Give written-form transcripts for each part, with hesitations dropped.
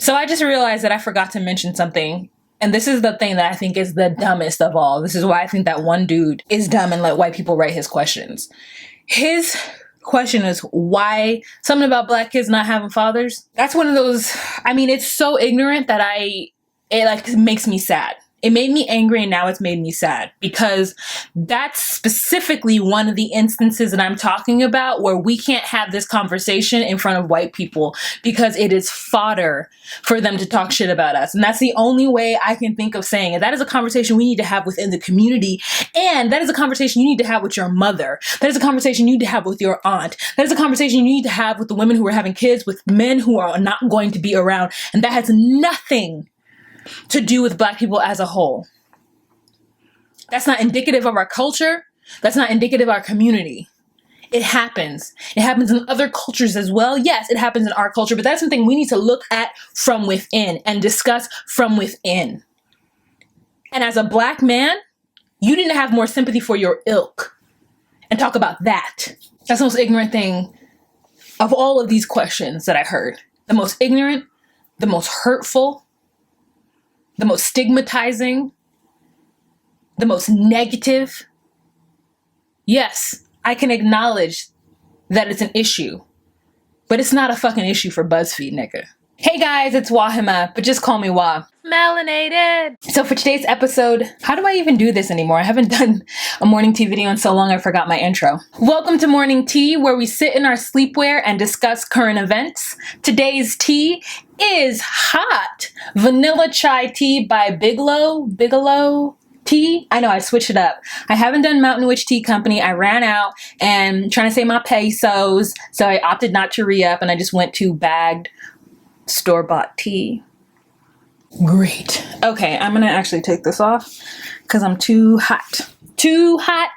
So I just realized that I forgot to mention something. And this is the thing that I think is the dumbest of all. This is why I think that one dude is dumb and let white people write his questions. His question is why something about black kids not having fathers. That's one of those, I mean, it's so ignorant that it like makes me sad. It made me angry and now it's made me sad because that's specifically one of the instances that I'm talking about where we can't have this conversation in front of white people because it is fodder for them to talk shit about us. And that's the only way I can think of saying it. That is a conversation we need to have within the community. And that is a conversation you need to have with your mother. That is a conversation you need to have with your aunt. That is a conversation you need to have with the women who are having kids, with men who are not going to be around. And that has nothing to do with black people as a whole. That's not indicative of our culture. That's not indicative of our community. It happens. It happens in other cultures as well. Yes, it happens in our culture, but that's something we need to look at from within and discuss from within. And as a black man, you need to have more sympathy for your ilk and talk about that. That's the most ignorant thing of all of these questions that I heard. The most ignorant, the most hurtful, the most stigmatizing, the most negative. Yes, I can acknowledge that it's an issue, but it's not a fucking issue for Buzzfeed, nigga. Hey guys, it's Wahima, but just call me Wah. Melanated. So for today's episode, how do I even do this anymore? I haven't done a morning tea video in so long I forgot my intro. Welcome to Morning Tea, where we sit in our sleepwear and discuss current events. Today's tea is hot vanilla chai tea by Bigelow tea. I know I switched it up. I haven't done Mountain Witch Tea Company. I ran out and trying to save my pesos, so I opted not to re-up and I just went to bagged store-bought tea. Great. Okay, I'm gonna actually take this off because I'm too hot. Too hot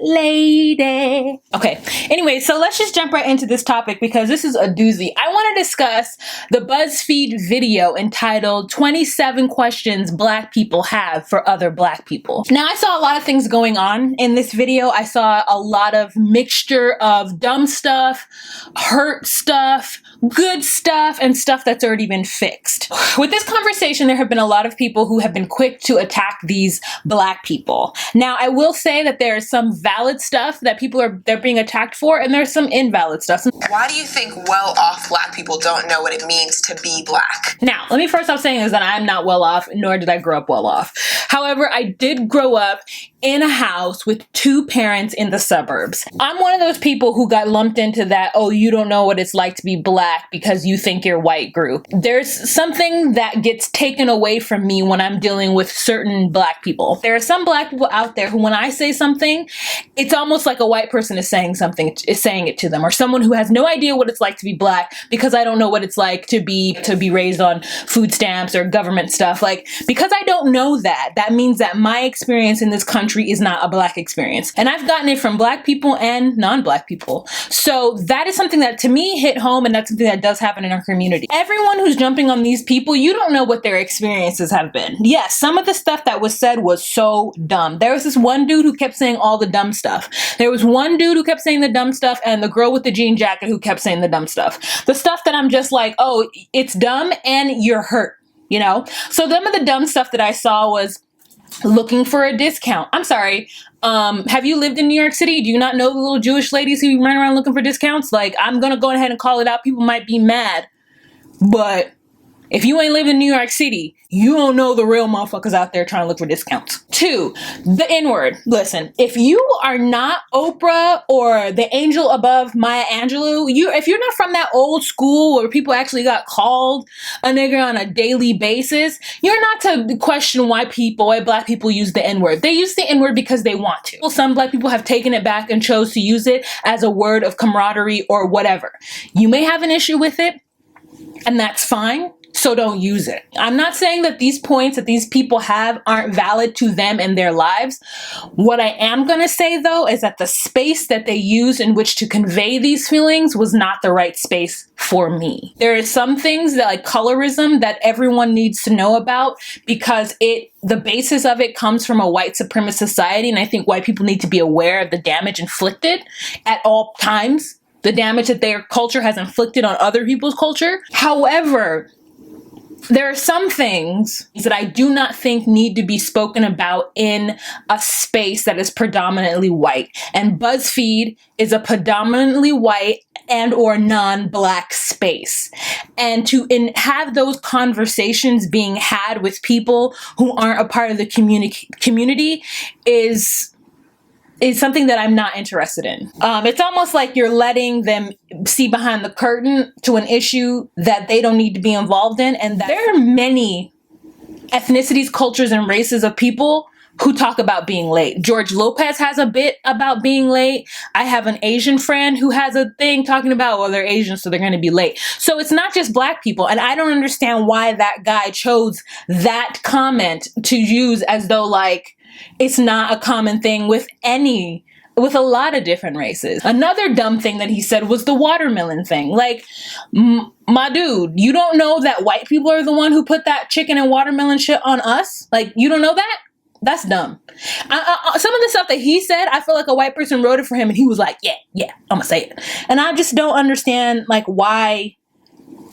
lady. Okay, anyway, so let's just jump right into this topic because this is a doozy. I want to discuss the Buzzfeed video entitled 27 Questions Black People Have for Other Black People. Now, I saw a lot of things going on in this video. I saw a lot of mixture of dumb stuff, hurt stuff, good stuff, and stuff that's already been fixed. With this conversation, there have been a lot of people who have been quick to attack these black people. Now, I will say that there's some valid stuff that they're being attacked for, and there's some invalid stuff. Why do you think well-off black people don't know what it means to be black? Now, let me first off saying is that I'm not well off, nor did I grow up well off. However, I did grow up in a house with two parents in the suburbs. I'm one of those people who got lumped into that, oh, you don't know what it's like to be black because you think you're white group. There's something that gets taken away from me when I'm dealing with certain black people. There are some black people out there who, when I say something, it's almost like a white person is saying something, is saying it to them, or someone who has no idea what it's like to be black because I don't know what it's like to be raised on food stamps or government stuff. Like, because I don't know that means that my experience in this country is not a black experience. And I've gotten it from black people and non-black people. So that is something that to me hit home, and that's something that does happen in our community. Everyone who's jumping on these people, you don't know what their experiences have been. Yes, some of the stuff that was said was so dumb. There was this one dude who kept saying all the dumb stuff. There was one dude who kept saying the dumb stuff, and the girl with the jean jacket who kept saying the dumb stuff. The stuff that I'm just like, oh, it's dumb and you're hurt, you know? So some of the dumb stuff that I saw was looking for a discount. I'm sorry. Have you lived in New York City? Do you not know the little Jewish ladies who run around looking for discounts? Like, I'm gonna go ahead and call it out. People might be mad, but if you ain't lived in New York City, you don't know the real motherfuckers out there trying to look for discounts. 2, the N-word. Listen, if you are not Oprah or the angel above Maya Angelou, if you're not from that old school where people actually got called a nigger on a daily basis, you're not to question why black people use the N-word. They use the N-word because they want to. Some black people have taken it back and chose to use it as a word of camaraderie or whatever. You may have an issue with it, and that's fine. So don't use it. I'm not saying that these points that these people have aren't valid to them and their lives. What I am going to say, though, is that the space that they used in which to convey these feelings was not the right space for me. There are some things that, like colorism, that everyone needs to know about because the basis of it comes from a white supremacist society. And I think white people need to be aware of the damage inflicted at all times the damage that their culture has inflicted on other people's culture. However, there are some things that I do not think need to be spoken about in a space that is predominantly white. And Buzzfeed is a predominantly white and or non-black space. And to have those conversations being had with people who aren't a part of the community is something that I'm not interested in. It's almost like you're letting them see behind the curtain to an issue that they don't need to be involved in. And there are many ethnicities, cultures, and races of people who talk about being late. George Lopez has a bit about being late. I have an Asian friend who has a thing talking about, well, they're Asian, so they're going to be late. So it's not just black people. And I don't understand why that guy chose that comment to use as though like, it's not a common thing with a lot of different races. Another dumb thing that he said was the watermelon thing. Like, my dude, you don't know that white people are the one who put that chicken and watermelon shit on us? Like, you don't know that? That's dumb. Some of the stuff that he said, I feel like a white person wrote it for him and he was like, yeah, I'm gonna say it. And I just don't understand like why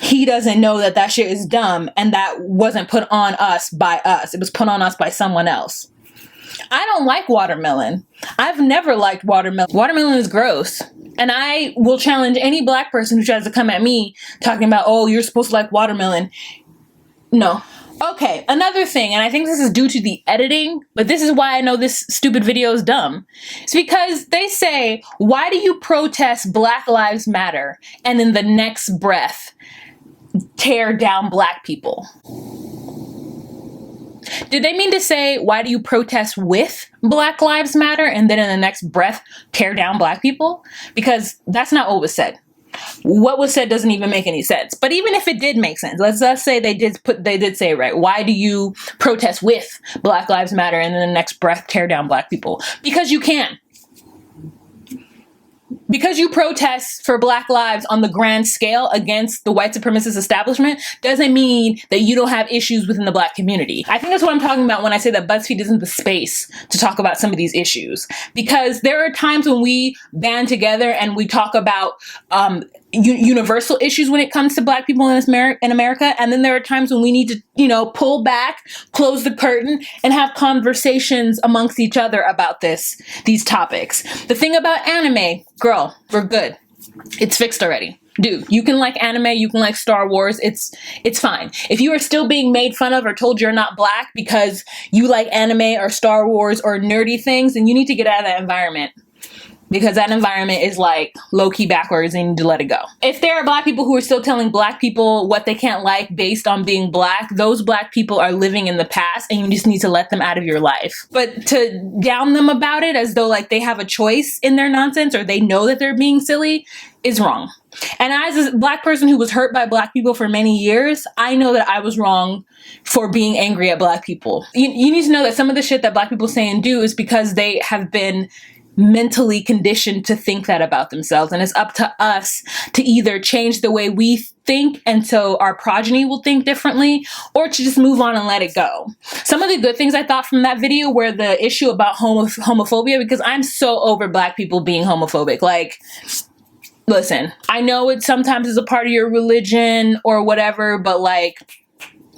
he doesn't know that that shit is dumb and that wasn't put on us by us. It was put on us by someone else. I don't like watermelon. I've never liked watermelon. Watermelon is gross. And I will challenge any black person who tries to come at me talking about, oh, you're supposed to like watermelon. No. Okay, another thing, and I think this is due to the editing, but this is why I know this stupid video is dumb. It's because they say, why do you protest Black Lives Matter? And in the next breath, tear down black people. Did they mean to say, why do you protest with Black Lives Matter and then in the next breath tear down black people? Because that's not what was said. What was said doesn't even make any sense. But even if it did make sense, let's say they did say it right. Why do you protest with Black Lives Matter and then the next breath tear down black people? Because you can. Because you protest for black lives on the grand scale against the white supremacist establishment doesn't mean that you don't have issues within the black community. I think that's what I'm talking about when I say that BuzzFeed isn't the space to talk about some of these issues. Because there are times when we band together and we talk about universal issues when it comes to black people in America. And then there are times when we need to, pull back, close the curtain, and have conversations amongst each other about these topics. The thing about anime, girl, we're good. It's fixed already. Dude, you can like anime, you can like Star Wars, it's fine. If you are still being made fun of or told you're not black because you like anime or Star Wars or nerdy things, then you need to get out of that environment. Because that environment is like low-key backwards and you need to let it go. If there are black people who are still telling black people what they can't like based on being black, those black people are living in the past and you just need to let them out of your life. But to down them about it as though like they have a choice in their nonsense or they know that they're being silly is wrong. And as a black person who was hurt by black people for many years, I know that I was wrong for being angry at black people. You need to know that some of the shit that black people say and do is because they have been mentally conditioned to think that about themselves. And it's up to us to either change the way we think and so our progeny will think differently, or to just move on and let it go. Some of the good things I thought from that video were the issue about homophobia, because I'm so over black people being homophobic. Like, listen, I know it sometimes is a part of your religion or whatever, but like,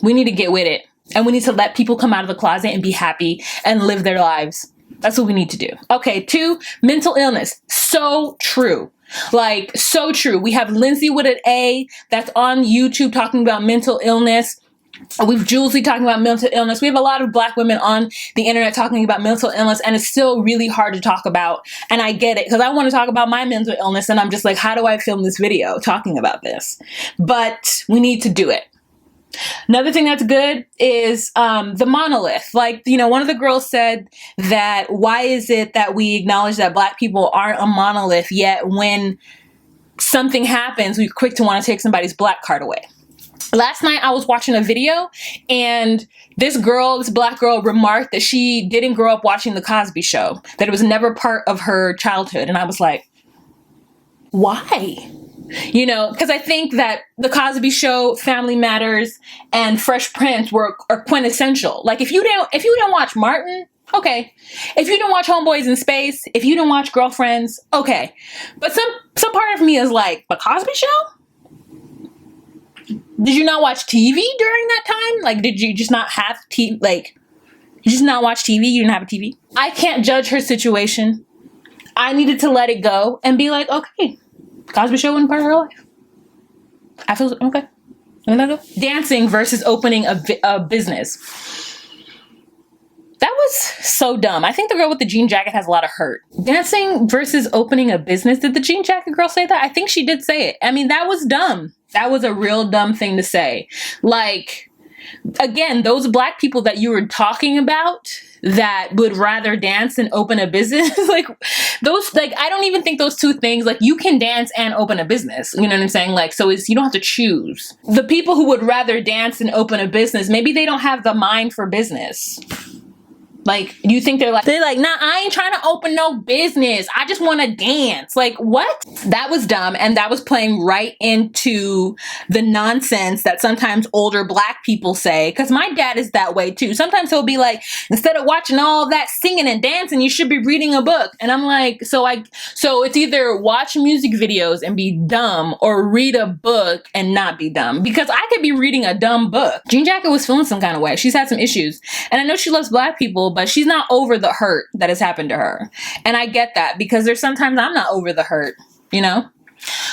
we need to get with it. And we need to let people come out of the closet and be happy and live their lives. That's what we need to do. Okay, 2, mental illness. So true. Like, so true. We have Lindsay with an A that's on YouTube talking about mental illness. We've Julesy talking about mental illness. We have a lot of black women on the internet talking about mental illness, and it's still really hard to talk about. And I get it, because I want to talk about my mental illness, and I'm just like, how do I film this video talking about this? But we need to do it. Another thing that's good is the monolith. Like, one of the girls said that why is it that we acknowledge that black people aren't a monolith, yet when something happens, we're quick to want to take somebody's black card away. Last night I was watching a video and this black girl remarked that she didn't grow up watching The Cosby Show, that it was never part of her childhood. And I was like, why? Because I think that The Cosby Show, Family Matters, and Fresh Prince are quintessential. Like, if you didn't watch Martin, Okay. If you don't watch Homeboys in Space, if you don't watch Girlfriends, okay. But some part of me is like, The Cosby Show? Did you not watch TV during that time? Like, did you just not have TV? Like, you just not watch TV? You didn't have a TV? I can't judge her situation. I needed to let it go and be like, okay, Cosby Show wasn't part of her life. I feel okay. Let that go. Dancing versus opening a business. That was so dumb. I think the girl with the jean jacket has a lot of hurt. Dancing versus opening a business. Did the jean jacket girl say that? I think she did say it. I mean, that was dumb. That was a real dumb thing to say. Like, again, those black people that you were talking about that would rather dance than open a business, like those, like, I don't even think those two things, like, you can dance and open a business, you know what I'm saying? Like, so you don't have to choose. The people who would rather dance than open a business, maybe they don't have the mind for business. Like, you think they're like, nah, I ain't trying to open no business. I just want to dance. Like, what? That was dumb. And that was playing right into the nonsense that sometimes older black people say. Because my dad is that way too. Sometimes he'll be like, instead of watching all that singing and dancing, you should be reading a book. And I'm like, so it's either watch music videos and be dumb or read a book and not be dumb. Because I could be reading a dumb book. Jean Jacket was feeling some kind of way. She's had some issues. And I know she loves black people, but she's not over the hurt that has happened to her. And I get that because there's sometimes I'm not over the hurt, you know?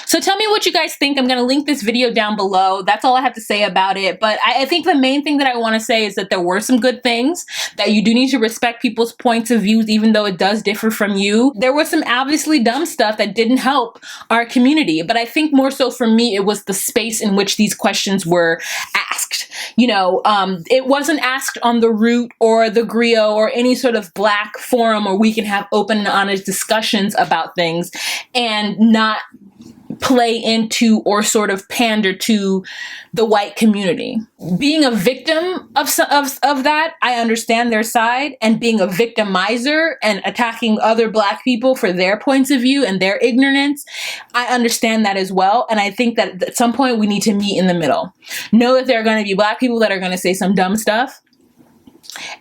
So tell me what you guys think. I'm going to link this video down below. That's all I have to say about it. But I think the main thing that I want to say is that there were some good things, that you do need to respect people's points of views, even though it does differ from you. There was some obviously dumb stuff that didn't help our community. But I think more so for me, it was the space in which these questions were asked. You know, it wasn't asked on the Root or the Griot or any sort of black forum where we can have open and honest discussions about things and not play into or sort of pander to the white community. Being a victim of that, I understand their side, and being a victimizer and attacking other black people for their points of view and their ignorance, I understand that as well. And I think that at some point we need to meet in the middle. Know that there are going to be black people that are going to say some dumb stuff,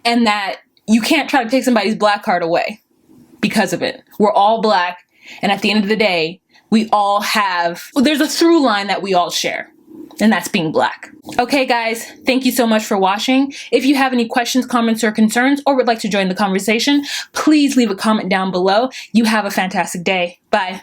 and that you can't try to take somebody's black card away because of it. We're all black, and at the end of the day, we all there's a through line that we all share, and that's being black. Okay, guys, thank you so much for watching. If you have any questions, comments, or concerns, or would like to join the conversation, please leave a comment down below. You have a fantastic day. Bye.